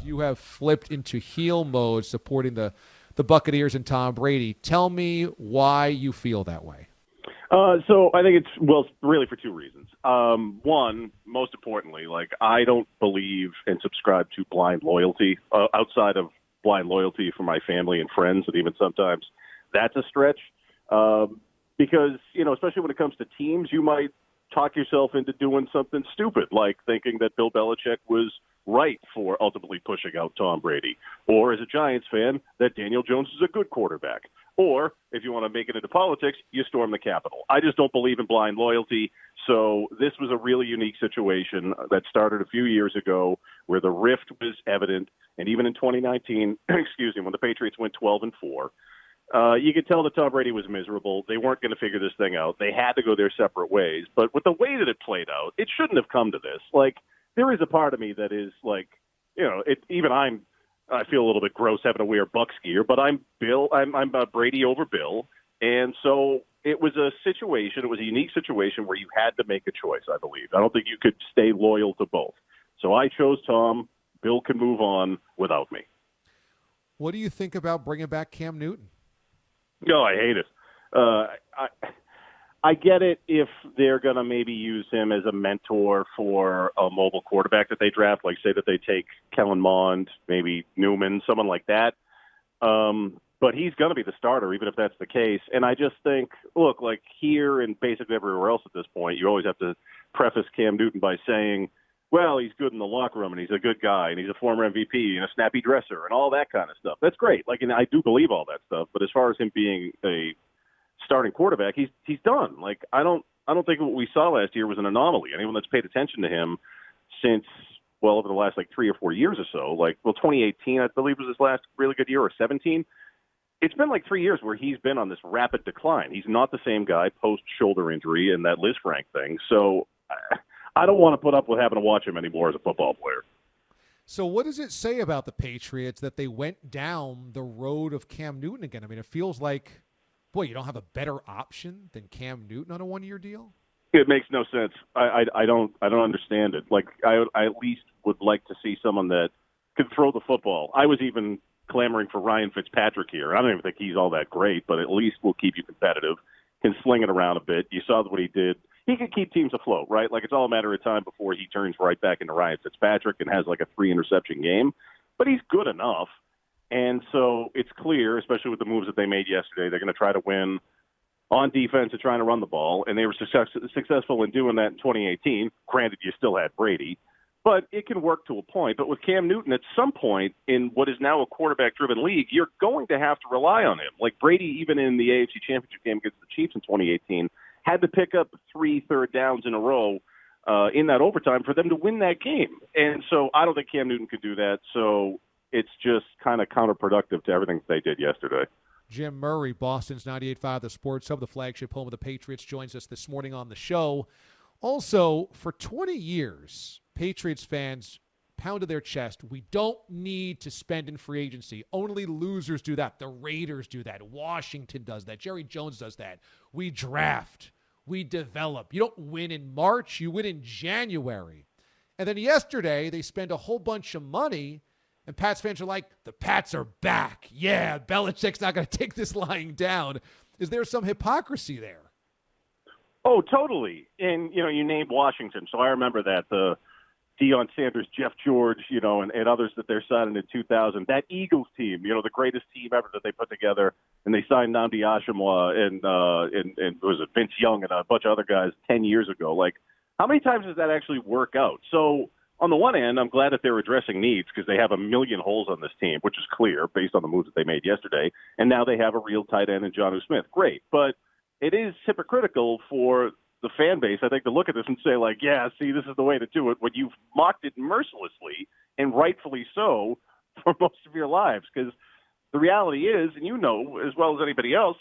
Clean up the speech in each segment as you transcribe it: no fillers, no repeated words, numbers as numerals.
you have flipped into heel mode supporting the Buccaneers and Tom Brady. Tell me why you feel that way. So I think it's really for two reasons. One, most importantly, I don't believe and subscribe to blind loyalty outside of blind loyalty for my family and friends, and even sometimes that's a stretch. Because, especially when it comes to teams, you might talk yourself into doing something stupid, like thinking that Bill Belichick was right for ultimately pushing out Tom Brady, or as a Giants fan, that Daniel Jones is a good quarterback. Or, if you want to make it into politics, you storm the Capitol. I just don't believe in blind loyalty. So this was a really unique situation that started a few years ago where the rift was evident. And even in 2019, when the Patriots went 12-4, you could tell that Tom Brady was miserable. They weren't going to figure this thing out. They had to go their separate ways. But with the way that it played out, it shouldn't have come to this. There is a part of me that is I feel a little bit gross having to wear Bucks gear, but I'm Brady over Bill. And so it was a situation, it was a unique situation where you had to make a choice, I believe. I don't think you could stay loyal to both. So I chose Tom. Bill can move on without me. What do you think about bringing back Cam Newton? No, I hate it. I get it if they're going to maybe use him as a mentor for a mobile quarterback that they draft, like say that they take Kellen Mond, maybe Newman, someone like that. But he's going to be the starter, even if that's the case. And I just think, look, here and basically everywhere else at this point, you always have to preface Cam Newton by saying, well, he's good in the locker room and he's a good guy and he's a former MVP and a snappy dresser and all that kind of stuff. That's great. And I do believe all that stuff. But as far as him being a starting quarterback, he's done. I don't think what we saw last year was an anomaly. Anyone that's paid attention to him since, over the last 3 or 4 years or so, 2018, I believe was his last really good year, or 17. It's been 3 years where he's been on this rapid decline. He's not the same guy post shoulder injury and that Liz Frank thing. So I don't want to put up with having to watch him anymore as a football player. So what does it say about the Patriots that they went down the road of Cam Newton again? I mean, it feels like, boy, you don't have a better option than Cam Newton on a one-year deal? It makes no sense. I don't understand it. I at least would like to see someone that could throw the football. I was even clamoring for Ryan Fitzpatrick here. I don't even think he's all that great, but at least will keep you competitive, can sling it around a bit. You saw what he did. He could keep teams afloat, right? It's all a matter of time before he turns right back into Ryan Fitzpatrick and has a 3-interception game. But he's good enough. And so it's clear, especially with the moves that they made yesterday, they're going to try to win on defense and trying to run the ball. And they were successful in doing that in 2018. Granted, you still had Brady. But it can work to a point. But with Cam Newton, at some point in what is now a quarterback-driven league, you're going to have to rely on him. Brady, even in the AFC Championship game against the Chiefs in 2018, had to pick up 3 third downs in a row in that overtime for them to win that game. And so I don't think Cam Newton could do that. So it's just kind of counterproductive to everything they did yesterday. Jim Murray, Boston's 98.5 The Sports Hub, the flagship home of the Patriots, joins us this morning on the show. Also, for 20 years, Patriots fans pounded their chest. We don't need to spend in free agency. Only losers do that. The Raiders do that. Washington does that. Jerry Jones does that. We draft. We develop. You don't win in March. You win in January. And then yesterday, they spend a whole bunch of money, and Pats fans are like, the Pats are back. Yeah, Belichick's not going to take this lying down. Is there some hypocrisy there? Oh, totally. And, you named Washington, so I remember that. The Deion Sanders, Jeff George, and others that they're signing in 2000. That Eagles team, the greatest team ever that they put together, and they signed Nnamdi Asomugha and was it Vince Young and a bunch of other guys 10 years ago. How many times does that actually work out? So on the one hand, I'm glad that they're addressing needs because they have a million holes on this team, which is clear based on the moves that they made yesterday. And now they have a real tight end in Jonnu Smith. Great. But it is hypocritical for the fan base, I think, to look at this and say, yeah, see, this is the way to do it when you've mocked it mercilessly, and rightfully so, for most of your lives. Because the reality is, and as well as anybody else,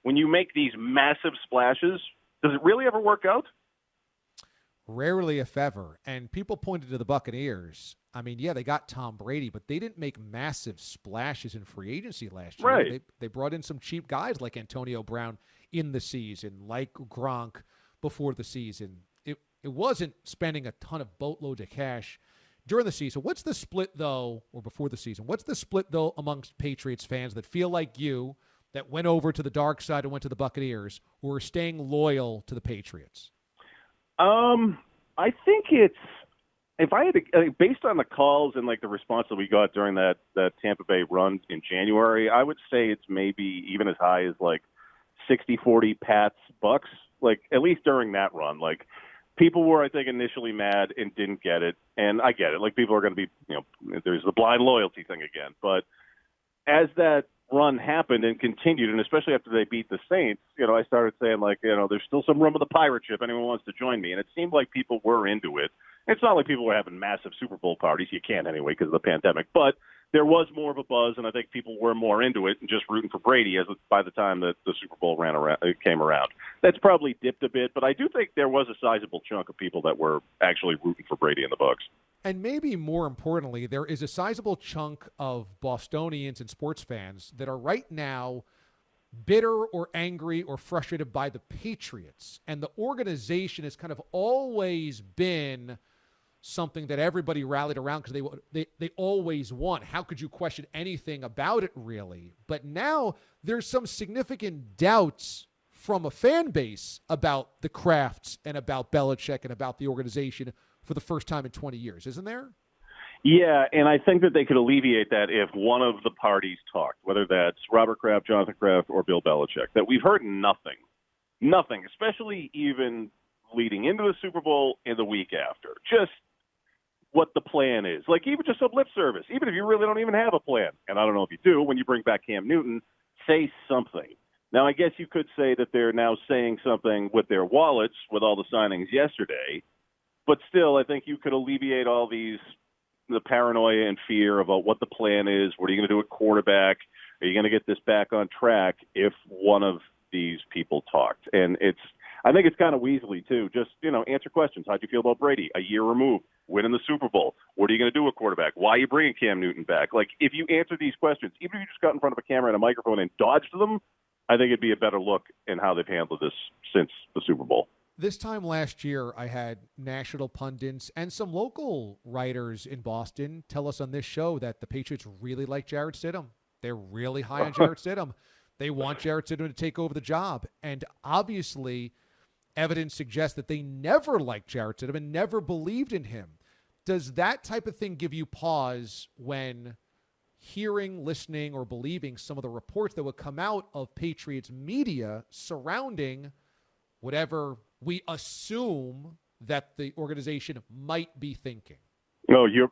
when you make these massive splashes, does it really ever work out? Rarely, if ever. And people pointed to the Buccaneers. I mean, yeah, they got Tom Brady, but they didn't make massive splashes in free agency last year. Right. They brought in some cheap guys like Antonio Brown in the season, like Gronk before the season. It wasn't spending a ton of boatloads of cash during the season. What's the split, though, or before the season? What's the split, though, amongst Patriots fans that feel like you, that went over to the dark side and went to the Buccaneers, who are staying loyal to the Patriots? I think it's, if I had to, based on the calls and like the response that we got during that Tampa Bay run in January, I would say it's maybe even as high as like 60-40 Pats Bucks. Like at least during that run, like people were, I think, initially mad and didn't get it, and I get it. Like people are going to be, there's the blind loyalty thing again. But as that run happened and continued, and especially after they beat the Saints, I started saying like, there's still some room on the pirate ship. Anyone wants to join me? And it seemed like people were into it. It's not like people were having massive Super Bowl parties. You can't anyway because of the pandemic. But there was more of a buzz, and I think people were more into it and just rooting for Brady as by the time that the Super Bowl came around. That's probably dipped a bit, but I do think there was a sizable chunk of people that were actually rooting for Brady and the Bucs. And maybe more importantly, there is a sizable chunk of Bostonians and sports fans that are right now bitter or angry or frustrated by the Patriots. And the organization has kind of always been something that everybody rallied around because they always won. How could you question anything about it, really? But now there's some significant doubts from a fan base about the Krafts and about Belichick and about the organization for the first time in 20 years, isn't there? Yeah, and I think that they could alleviate that if one of the parties talked, whether that's Robert Kraft, Jonathan Kraft, or Bill Belichick, that we've heard nothing, especially even leading into the Super Bowl and the week after. Just what the plan is. Like even just some lip service, even if you really don't even have a plan. And I don't know if you do, when you bring back Cam Newton, say something. Now, I guess you could say that they're now saying something with their wallets with all the signings yesterday, but still, I think you could alleviate all the paranoia and fear about what the plan is. What are you going to do at quarterback? Are you going to get this back on track if one of these people talked? And I think it's kind of weaselly, too. Just, answer questions. How'd you feel about Brady? A year removed, winning the Super Bowl. What are you going to do at quarterback? Why are you bringing Cam Newton back? Like, if you answer these questions, even if you just got in front of a camera and a microphone and dodged them, I think it'd be a better look in how they've handled this since the Super Bowl. This time last year, I had national pundits and some local writers in Boston tell us on this show that the Patriots really like Jarrett Stidham. They're really high on Jarrett Stidham. They want Jarrett Stidham to take over the job. And obviously, evidence suggests that they never liked Jarrett Stidham and never believed in him. Does that type of thing give you pause when hearing, listening, or believing some of the reports that would come out of Patriots media surrounding whatever we assume that the organization might be thinking? No, you're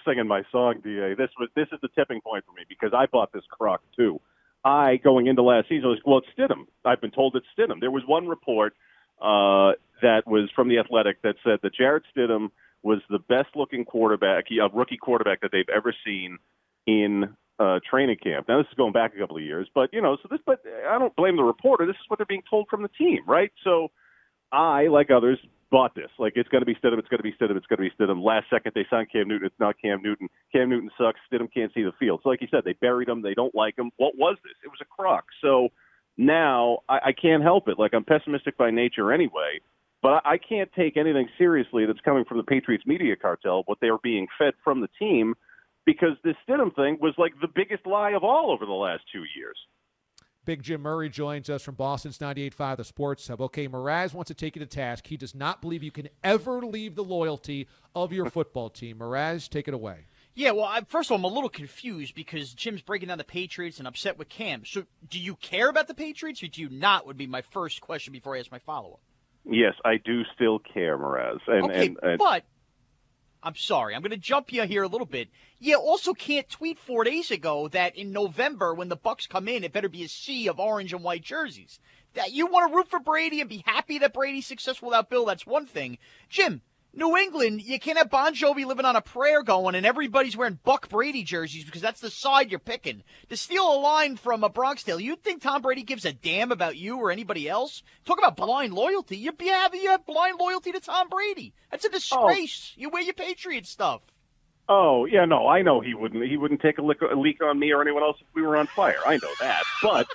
singing my song, DA. This is the tipping point for me because I bought this crock too. Going into last season, was, well, it's Stidham. I've been told it's Stidham. There was one report that was from The Athletic that said that Jarrett Stidham was the best-looking quarterback, a rookie quarterback that they've ever seen in training camp. Now, this is going back a couple of years, but but I don't blame the reporter. This is what they're being told from the team, right? So I, like others, bought this. Like, it's going to be Stidham, it's going to be Stidham, it's going to be Stidham. Last second, they signed Cam Newton. It's not Cam Newton. Cam Newton sucks. Stidham can't see the field. So like you said, they buried him. They don't like him. What was this? It was a crock. So now I can't help it. Like, I'm pessimistic by nature anyway, but I can't take anything seriously that's coming from the Patriots media cartel, what they are being fed from the team, because this Stidham thing was like the biggest lie of all over the last 2 years. Big Jim Murray joins us from Boston's 98.5 The Sports Hub. Okay, Mraz wants to take you to task. He does not believe you can ever leave the loyalty of your football team. Mraz, take it away. Yeah, well, first of all, I'm a little confused because Jim's breaking down the Patriots and upset with Cam. So do you care about the Patriots or do you not would be my first question before I ask my follow-up. Yes, I do still care, Mraz. But I'm sorry. I'm going to jump you here a little bit. You also can't tweet 4 days ago that in November when the Bucs come in, it better be a sea of orange and white jerseys. That you want to root for Brady and be happy that Brady's successful without Bill, that's one thing. Jim, New England, you can't have Bon Jovi living on a prayer going and everybody's wearing Buck Brady jerseys because that's the side you're picking. To steal a line from a Bronx Tale, you think Tom Brady gives a damn about you or anybody else? Talk about blind loyalty. You have blind loyalty to Tom Brady. That's a disgrace. You wear your Patriot stuff. Oh, yeah, no, I know he wouldn't. He wouldn't take a leak on me or anyone else if we were on fire. I know that. But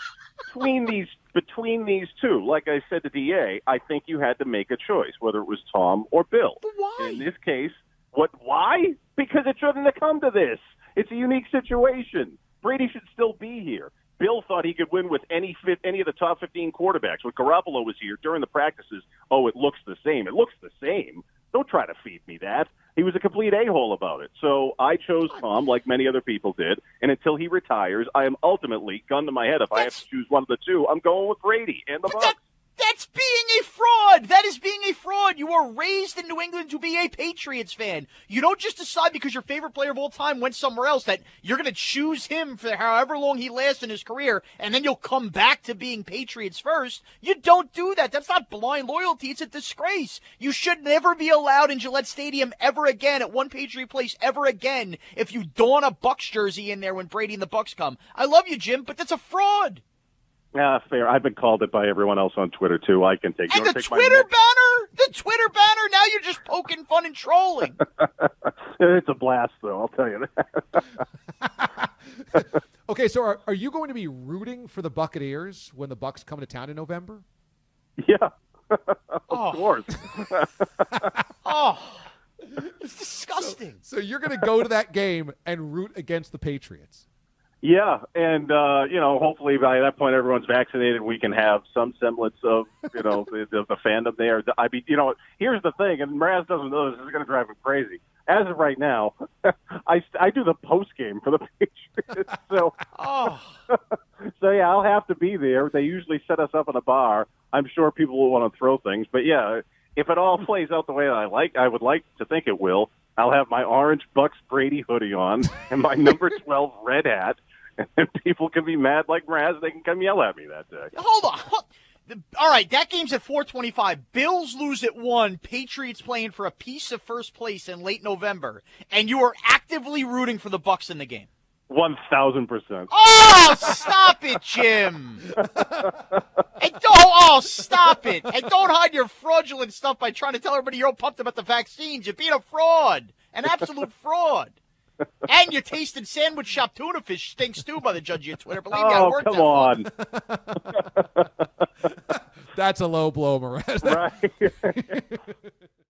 between these two, like I said to DA, I think you had to make a choice, whether it was Tom or Bill. But why? In this case, why? Because it shouldn't have come to this. It's a unique situation. Brady should still be here. Bill thought he could win with any of the top 15 quarterbacks. When Garoppolo was here during the practices, it looks the same. It looks the same. Don't try to feed me that. He was a complete a-hole about it. So I chose Tom, like many other people did, and until he retires, I am ultimately, gun to my head, if I have to choose one of the two, I'm going with Brady and the Bucs. That's being a fraud. That is being a fraud. You were raised in New England to be a Patriots fan. You don't just decide because your favorite player of all time went somewhere else that you're going to choose him for however long he lasts in his career, and then you'll come back to being Patriots first. You don't do that. That's not blind loyalty. It's a disgrace. You should never be allowed in Gillette Stadium ever again, at one Patriot place ever again, if you don a Bucs jersey in there when Brady and the Bucs come. I love you, Jim, but that's a fraud. Yeah, fair. I've been called it by everyone else on Twitter, too. I can take it. And the Twitter banner? The Twitter banner? Now you're just poking fun and trolling. It's a blast, though, I'll tell you that. Okay, so are you going to be rooting for the Buccaneers when the Bucs come to town in November? Yeah, of course. It's disgusting. So you're going to go to that game and root against the Patriots? Yeah, and hopefully by that point everyone's vaccinated. We can have some semblance of the fandom there. I mean, here's the thing, and Mraz doesn't know this is going to drive him crazy. As of right now, I do the post game for the Patriots, so yeah, I'll have to be there. They usually set us up in a bar. I'm sure people will want to throw things, but yeah, if it all plays out the way I would like to think it will. I'll have my orange Bucs Brady hoodie on and my number 12 red hat, and people can be mad like Mraz. They can come yell at me that day. Hold on. All right, that game's at 4:25. Bills lose at 1. Patriots playing for a piece of first place in late November, and you are actively rooting for the Bucs in the game. 1,000%. Oh, stop it, Jim. Stop it. And don't hide your fraudulent stuff by trying to tell everybody you're all pumped about the vaccines. You're being a fraud, an absolute fraud. And your tasted sandwich shop tuna fish stinks too, by the judge of your Twitter. Believe me, I worked come on. That's a low blow, Mraz. Right.